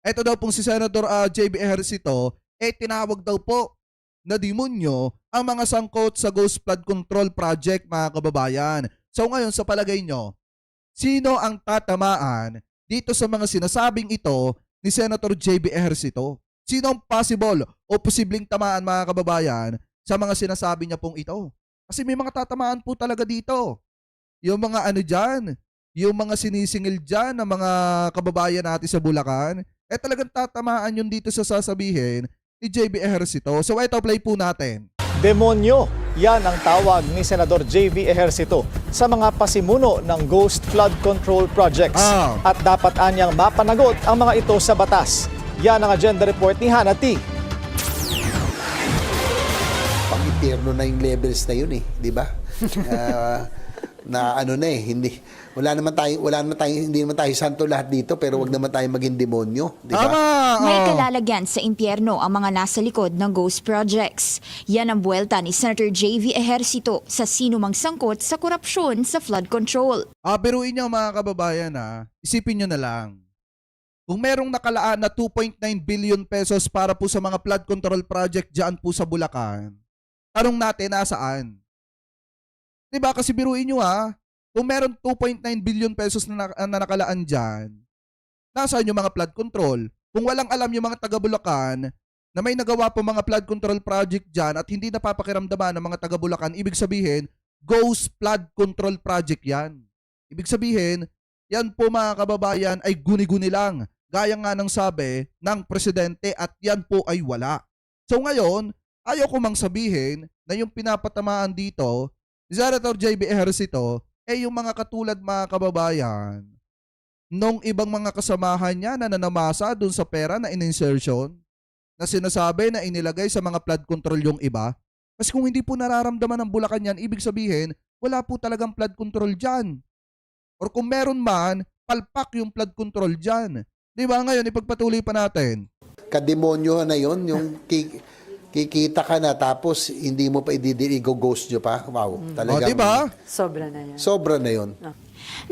Ito daw pong si Senator JB Ejercito, tinawag daw po na demonyo ang mga sangkot sa Ghost Flood Control Project, mga kababayan. So ngayon, sa palagay nyo, sino ang tatamaan dito sa mga sinasabing ito ni Senator JB Ejercito? Sino ang possible o posibleng tamaan, mga kababayan, sa mga sinasabi niya pong ito? Kasi may mga tatamaan po talaga dito. Yung mga ano dyan, yung mga sinisingil dyan ng mga kababayan natin sa Bulacan, talagang tatamaan yun dito sa sasabihin ni JB Ejercito. So ito, play po natin. Demonyo, yan ang tawag ni Senador JB Ejercito sa mga pasimuno ng Ghost Flood Control Projects. At dapat anyang mapanagot ang mga ito sa batas. Yan ang agenda report ni Hannah T. Pang-impyerno na yung levels na yun di ba? Na ano na hindi hindi naman tayo santo lahat dito, pero wag naman tayo maging demonyo, di ba? May kalalagyan sa impyerno ang mga nasa likod ng ghost projects. Yan ang buwelta ni Senator JV Ejercito sa sinumang sangkot sa korupsyon sa flood control. Biruin niyo, mga kababayan, isipin niyo na lang. Kung merong nakalaan na 2.9 billion pesos para po sa mga flood control project diyan po sa Bulacan, tanong natin nasaan? Diba? Kasi biruin nyo kung meron 2.9 billion pesos na nakalaan dyan, nasaan yung mga flood control? Kung walang alam yung mga taga Bulacan na may nagawa po mga flood control project dyan at hindi napapakiramdaman ng mga taga Bulacan, ibig sabihin, ghost flood control project yan. Ibig sabihin, yan po, mga kababayan, ay guni-guni lang. Gaya nga ng sabi ng presidente, at yan po ay wala. So ngayon, ayaw ko mang sabihin na yung pinapatamaan dito Senator JB Ejercito, yung mga katulad, mga kababayan, nung ibang mga kasamahan niya na nanamasa dun sa pera na in-insertion, na sinasabi na inilagay sa mga flood control yung iba. Kasi kung hindi po nararamdaman ng Bulacan yan, ibig sabihin, wala po talagang flood control dyan. Or kung meron man, palpak yung flood control dyan. Di ba? Ngayon, ipagpatuloy pa natin. Kademonyo na yon, yung kikita ka na tapos hindi mo pa i-ghost nyo pa. Wow, talagang diba? Sobra na yan. Sobra na yon.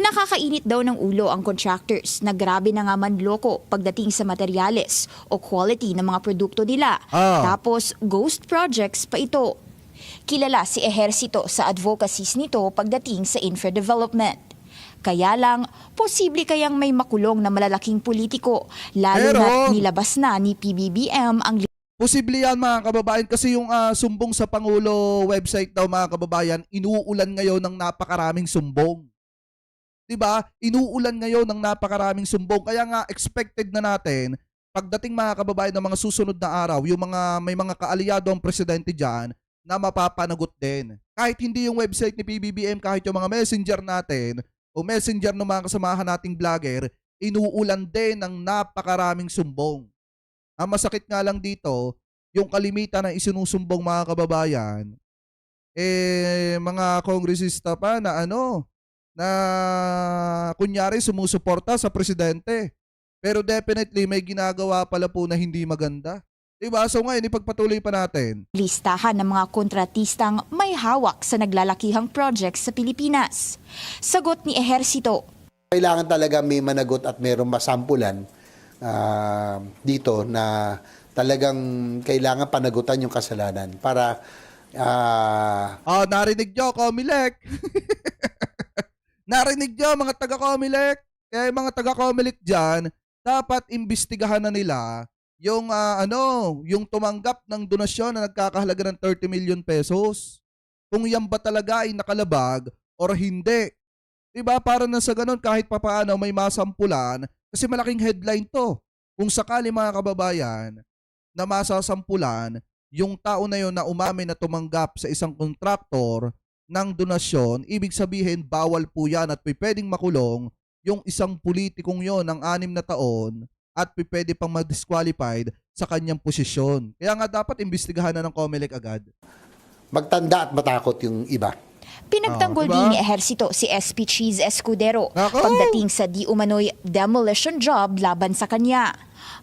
Nakakainit daw ng ulo ang contractors na grabe na nga manloko pagdating sa materyales o quality ng mga produkto nila. Tapos ghost projects pa ito. Kilala si Ejercito sa advocacies nito pagdating sa infra development. Kaya lang, posible kayang may makulong na malalaking politiko, lalo na nilabas na ni PBBM ang posible yan, mga kababayan, kasi yung sumbong sa Pangulo website daw, mga kababayan, inuulan ngayon ng napakaraming sumbong. Diba? Inuulan ngayon ng napakaraming sumbong. Kaya nga expected na natin, pagdating, mga kababayan, ng mga susunod na araw, yung may mga kaalyado ang presidente dyan na mapapanagot din. Kahit hindi yung website ni PBBM, kahit yung mga messenger natin o messenger ng mga kasamahan nating vlogger, inuulan din ng napakaraming sumbong. Ang masakit nga lang dito, yung kalimitan na isinusumbong, mga kababayan, mga kongresista pa na na kunyari sumusuporta sa presidente. Pero definitely may ginagawa pala po na hindi maganda. Diba? So ngayon, ipagpatuloy pa natin. Listahan ng mga kontratistang may hawak sa naglalakihang projects sa Pilipinas. Sagot ni Ejercito. Kailangan talaga may managot at mayroong masampulan dito na talagang kailangan panagutan yung kasalanan para narinig nyo, Comelec. Narinig nyo, mga taga-Comelec. Kaya yung mga taga-Comelec dyan, dapat imbestigahan na nila yung yung tumanggap ng donasyon na nagkakahalaga ng 30 million pesos. Kung yan ba talaga ay nakalabag or hindi. Diba? Para na sa ganun, kahit papaano may masampulan. Kasi malaking headline to. Kung sakali, mga kababayan, na masasampulan yung tao na yon na umamin na tumanggap sa isang kontraktor ng donasyon, ibig sabihin bawal po yan at pwedeng makulong yung isang politikong yon ng 6 na taon at pwede pang ma-disqualified sa kanyang posisyon. Kaya nga dapat imbestigahan na ng Comelec agad. Magtanda at matakot yung iba. Pinagtanggol diba? din ni Ejercito si SP Cheese Escudero pagdating sa di umano'y demolition job laban sa kanya.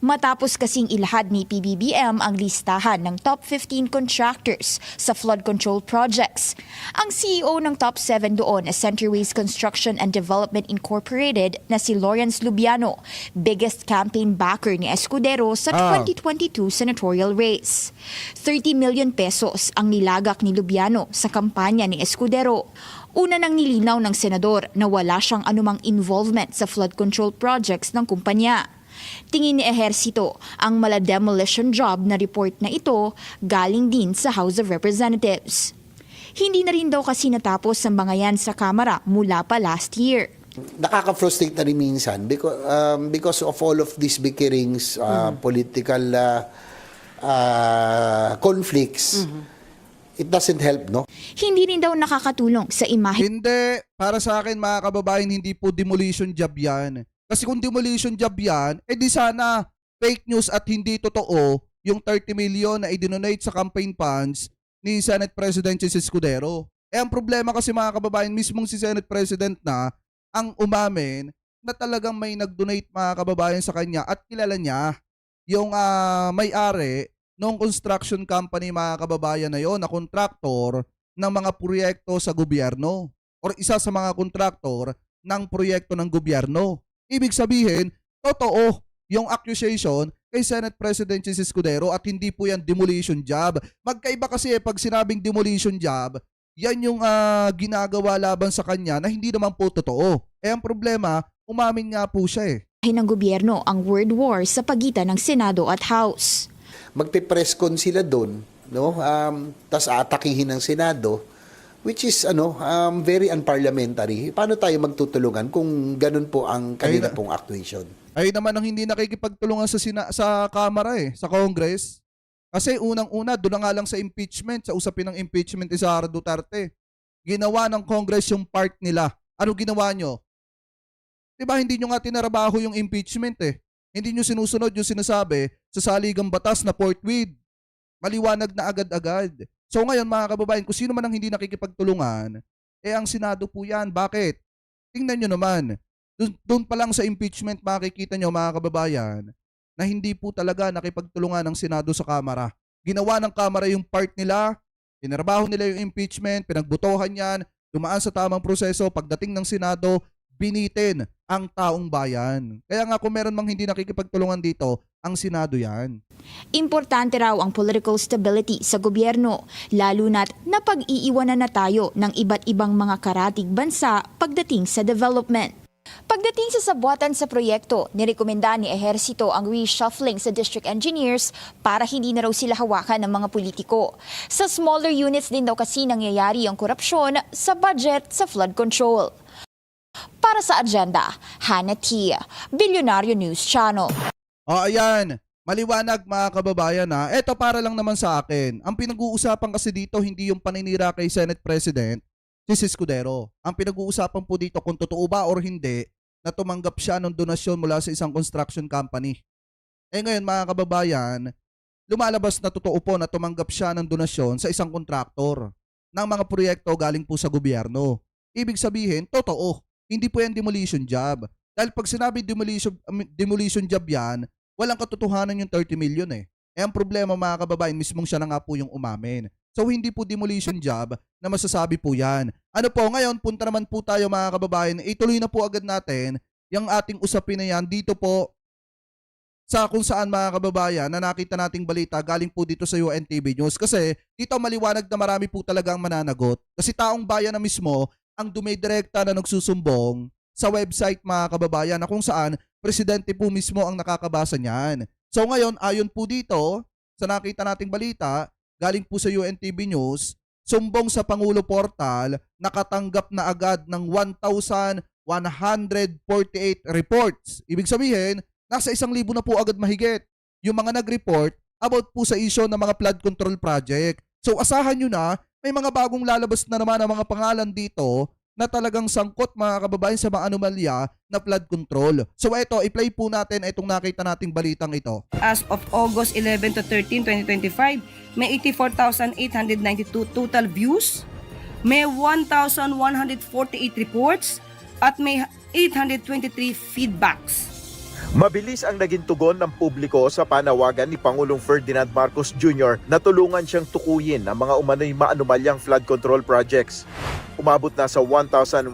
Matapos kasing ilahad ni PBBM ang listahan ng top 15 contractors sa flood control projects. Ang CEO ng top 7 doon ay Centerways Construction and Development Incorporated na si Lawrence Lubiano, biggest campaign backer ni Escudero sa 2022 senatorial race. 30 million pesos ang nilagak ni Lubiano sa kampanya ni Escudero. Una nang nilinaw ng senador na wala siyang anumang involvement sa flood control projects ng kumpanya. Tingin ni Ejercito, ang mala-demolition job na report na ito galing din sa House of Representatives. Hindi na rin daw kasi natapos ang mga yan sa Kamara mula pa last year. Nakaka-frustrate na rin minsan because of all of these bickerings, political conflicts. It doesn't help, no? Hindi rin daw nakakatulong sa imahe. Hindi. Para sa akin, mga kababayan, hindi po demolition job yan. Kasi kung demolition job yan, di sana fake news at hindi totoo yung 30 million na i-donate sa campaign funds ni Senate President si Escudero. Ang problema kasi, mga kababayan, mismong si Senate President na ang umamin na talagang may nag-donate, mga kababayan, sa kanya at kilala niya yung may-ari ng construction company, mga kababayan, na yon, na kontraktor ng mga proyekto sa gobyerno or isa sa mga kontraktor ng proyekto ng gobyerno. Ibig sabihin, totoo yung accusation kay Senate President si Escudero at hindi po yan demolition job. Magkaiba kasi pag sinabing demolition job, yan yung ginagawa laban sa kanya na hindi naman po totoo. Ang problema, umamin nga po siya ng gobyerno ang word war sa pagitan ng Senado at House. Magpe-press con sila doon, no? Tas aatakihin ng Senado, which is very unparliamentary. Paano tayo magtutulungan kung ganun po ang kanila pong actuation? Ay naman ang hindi nakikipagtulungan sa Kamara sa Congress. Kasi unang-una, doon na nga lang sa impeachment, sa usapin ng impeachment ni Sara Duterte. Ginawa ng Congress yung part nila. Ano ginawa nyo? Diba hindi nyo nga tinarabaho yung impeachment Hindi nyo sinusunod yung sinasabi sa saligang batas na forthwith. Maliwanag na agad-agad. So ngayon, mga kababayan, kung sino man ang hindi nakikipagtulungan, ang Senado po yan. Bakit? Tingnan nyo naman. Doon pa lang sa impeachment, makikita nyo, mga kababayan, na hindi po talaga nakipagtulungan ng Senado sa Kamara. Ginawa ng Kamara yung part nila, tinarabaho nila yung impeachment, pinagbutohan yan, dumaan sa tamang proseso, pagdating ng Senado, binitin ang taong bayan. Kaya nga kung meron mang hindi nakikipagtulungan dito, ang Senado yan. Importante raw ang political stability sa gobyerno, lalo na't napag-iiwanan na tayo ng iba't ibang mga karatig bansa pagdating sa development. Pagdating sa sabuatan sa proyekto, nirekomenda ni Ejercito ang reshuffling sa district engineers para hindi na raw sila hawakan ng mga politiko. Sa smaller units din daw kasi nangyayari ang korupsyon sa budget sa flood control. Para sa agenda, Hannah T, Bilyonaryo News Channel. Ayan. Maliwanag, mga kababayan Ito para lang naman sa akin. Ang pinag-uusapan kasi dito hindi yung paninira kay Senate President si Escudero. Ang pinag-uusapan po dito kung totoo ba or hindi na tumanggap siya ng donasyon mula sa isang construction company. Ngayon, mga kababayan, lumalabas na totoo po na tumanggap siya ng donasyon sa isang kontraktor ng mga proyekto galing po sa gobyerno. Ibig sabihin, totoo. Hindi po yan demolition job. Dahil pag sinabi demolition job yan, walang katotohanan yung 30 million ang problema, mga kababayan, mismong siya na nga po yung umamin. So hindi po demolition job na masasabi po yan. Ano po, ngayon, punta naman po tayo, mga kababayan. Ituloy na po agad natin yung ating usapin na yan dito po sa kung saan, mga kababayan, na nakita nating balita galing po dito sa UNTV News. Kasi dito maliwanag na marami po talagang mananagot. Kasi taong bayan na mismo ang dumidirekta na nagsusumbong sa website, mga kababayan, na kung saan presidente po mismo ang nakakabasa niyan. So ngayon, ayon po dito sa nakita nating balita, galing po sa UNTV News, sumbong sa Pangulo Portal, nakatanggap na agad ng 1,148 reports. Ibig sabihin, nasa 1,000 na po agad mahigit yung mga nag-report about po sa issue ng mga flood control project. So asahan nyo na, may mga bagong lalabas na naman ang mga pangalan dito na talagang sangkot, mga kababayan, sa mga anomalya na flood control. So ito, i-play po natin itong nakita nating balitang ito. As of August 11 to 13, 2025, may 84,892 total views, may 1,148 reports, at may 823 feedbacks. Mabilis ang naging tugon ng publiko sa panawagan ni Pangulong Ferdinand Marcos Jr. na tulungan siyang tukuyin ang mga umano'y maanumalyang flood control projects. Umabot na sa 1,148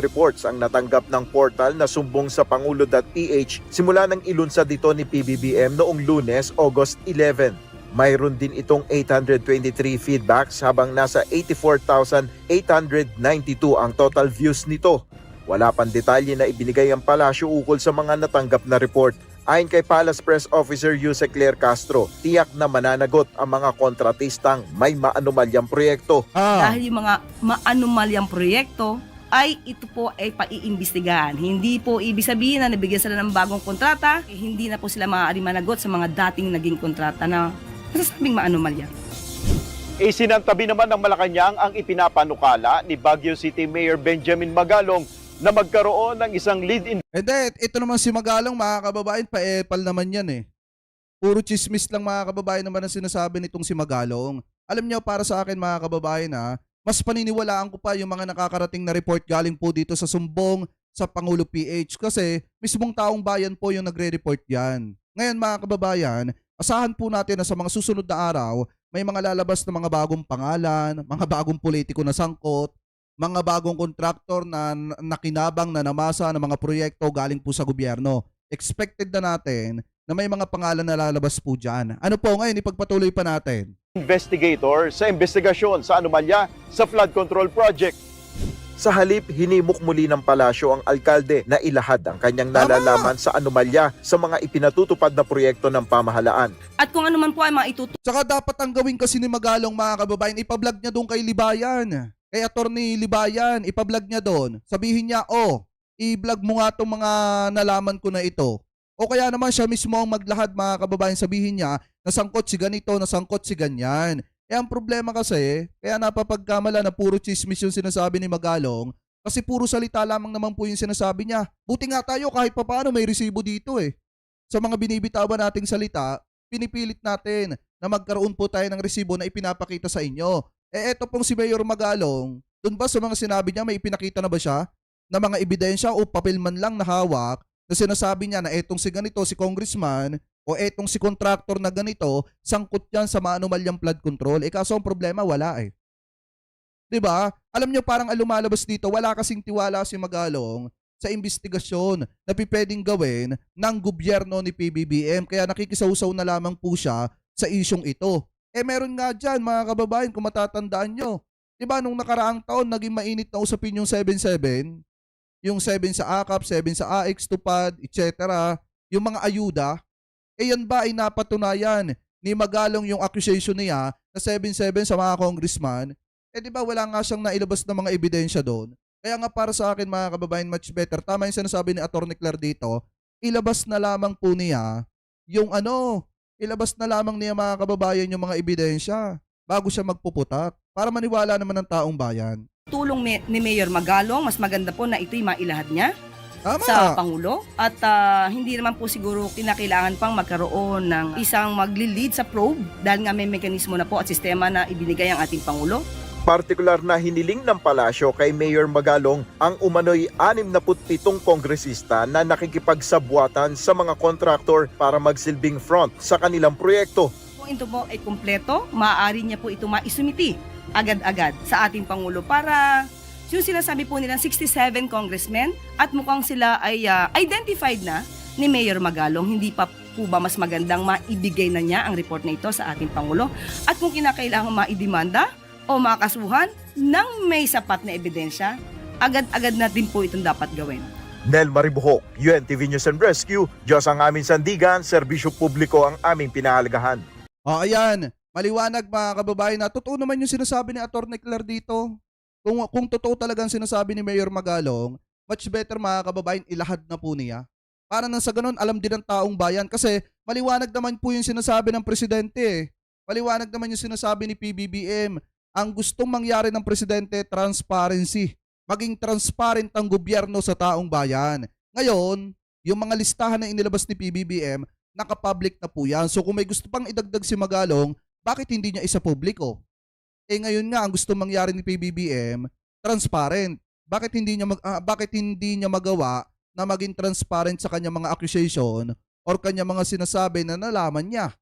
reports ang natanggap ng portal na sumbong sa pangulo.ph simula ng ilunsad dito ni PBBM noong Lunes, August 11. Mayroon din itong 823 feedbacks habang nasa 84,892 ang total views nito. Wala pang detalye na ibinigay ang palasyo ukol sa mga natanggap na report. Ayon kay Palace Press Officer Jose Claire Castro, tiyak na mananagot ang mga kontratistang may maanumalyang proyekto. Dahil yung mga maanumalyang proyekto ay ito po ay paiimbestigahan. Hindi po ibig sabihin na nabigyan sila ng bagong kontrata, hindi na po sila maaari managot sa mga dating naging kontrata na masasabing maanumalya. Isinantabi naman ng Malacanang ang ipinapanukala ni Baguio City Mayor Benjamin Magalong na magkaroon ng isang lead-in. Ito naman si Magalong, mga kababayan, pa-epal naman yan eh. Puro chismis lang, mga kababayan, naman ang sinasabi nitong si Magalong. Alam niyo, para sa akin, mga kababayan, mas paniniwalaan ko pa yung mga nakakarating na report galing po dito sa sumbong sa Pangulo PH kasi mismong taong bayan po yung nagre-report yan. Ngayon, mga kababayan, asahan po natin na sa mga susunod na araw, may mga lalabas na mga bagong pangalan, mga bagong politiko na sangkot, mga bagong kontraktor na nakinabang na namasa ng mga proyekto galing po sa gobyerno. Expected na natin na may mga pangalan na lalabas po dyan. Ano po ngayon, ipagpatuloy pa natin. Investigator sa investigasyon sa anomalya sa flood control project. Sa halip, hinimok muli ng palasyo ang alkalde na ilahad ang kanyang nalalaman sa anomalya sa mga ipinatutupad na proyekto ng pamahalaan. At kung ano man po ay maitutulong Tsaka dapat ang gawin kasi ni Magalong, mga kababayan, ipablog niya doon kay Libayan. Kay Attorney Libayan, ipablog niya doon. Sabihin niya, i-vlog mo nga itong mga nalaman ko na ito. O kaya naman siya mismo ang maglahad, mga kababayan, sabihin niya, nasangkot si ganito, nasangkot si ganyan. Ang problema kasi, kaya napapagkamala na puro chismis yung sinasabi ni Magalong, kasi puro salita lamang naman po yung sinasabi niya. Buti nga tayo kahit papaano may resibo dito eh. Sa mga binibitawan nating salita, pinipilit natin na magkaroon po tayo ng resibo na ipinapakita sa inyo. Eto pong si Mayor Magalong, dun ba sa mga sinabi niya may ipinakita na ba siya na mga ebidensya o papel man lang na hawak na sinasabi niya na etong si ganito, si congressman, o etong si contractor na ganito, sangkot yan sa maanumalyang flood control. Kaso ang problema, wala eh. 'Di ba? Alam niyo, parang lumalabas dito, wala kasing tiwala si Magalong sa investigasyon na pwedeng gawin ng gobyerno ni PBBM. Kaya nakikisawsaw na lamang po siya sa isyong ito. Meron nga dyan, mga kababayan, kung matatandaan nyo. 'Di ba nung nakaraang taon, naging mainit na usapin yung 7-7, yung 7 sa AKAP, 7 sa AX, Tupad, etc. Yung mga ayuda, yan ba ay napatunayan ni Magalong yung accusation niya na 7-7 sa mga congressman? Di ba wala nga siyang nailabas na mga ebidensya doon? Kaya nga para sa akin, mga kababayan, much better. Tama yung sinasabi ni Atty. Claire dito, ilabas na lamang po niya yung ilabas na lamang niya, mga kababayan, yung mga ebidensya bago siya magpuputak para maniwala naman ng taong bayan. tulong ni Mayor Magalong, mas maganda po na ito'y mailahad niya Tama. sa Pangulo. At hindi naman po siguro kinakailangan pang magkaroon ng isang magli-lead sa probe dahil nga may mekanismo na po at sistema na ibinigay ang ating Pangulo. Partikular na hiniling ng palasyo kay Mayor Magalong ang umano'y 67 kongresista na nakikipagsabwatan sa mga kontraktor para magsilbing front sa kanilang proyekto. Kung ito po ay kumpleto, maaari niya po ito maisumiti agad-agad sa ating Pangulo para yung sinasabi po nilang 67 congressmen at mukhang sila ay identified na ni Mayor Magalong. Hindi pa po ba mas magandang maibigay na niya ang report na ito sa ating Pangulo? At kung kinakailangan maidemanda o makasuhan ng may sapat na ebidensya, agad-agad na din po itong dapat gawin. Nel Maribuhok, UNTV News and Rescue, Diyos ang aming sandigan, serbisyo publiko ang aming pinahalagahan. Ayan, maliwanag, mga kababayan, na totoo naman yung sinasabi ni Atty. Claire dito. Kung totoo talagang sinasabi ni Mayor Magalong, much better, mga kababayan, ilahad na po niya. Para nang sa ganun, alam din ng taong bayan. Kasi maliwanag naman po yung sinasabi ng presidente. Maliwanag naman yung sinasabi ni PBBM. Ang gustong mangyari ng presidente, transparency. Maging transparent ang gobyerno sa taong bayan. Ngayon, yung mga listahan na inilabas ni PBBM, nakapublic na po yan. So kung may gusto pang idagdag si Magalong, bakit hindi niya isa publiko? Ngayon nga, ang gusto mangyari ni PBBM, transparent. Bakit hindi niya magawa na maging transparent sa kanya mga accusation or kanya mga sinasabi na nalaman niya.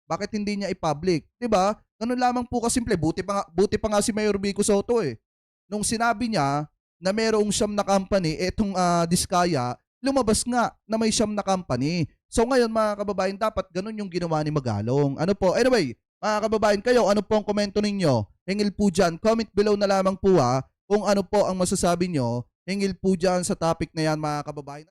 Bakit hindi niya i-public? 'Di ba? Ganun lamang po kasimple. Buti pa nga si Mayor Vico Soto eh. Nung sinabi niya na mayroong siyam na company, etong Diskaya, lumabas nga na may siyam na company. So ngayon mga kababayan, dapat ganun yung ginawa ni Magalong. Ano po? Anyway, mga kababayan, kayo, ano po ang komento ninyo? Hingil po dyan. Comment below na lamang po kung ano po ang masasabi nyo. Hingil po dyan sa topic na yan mga kababayan.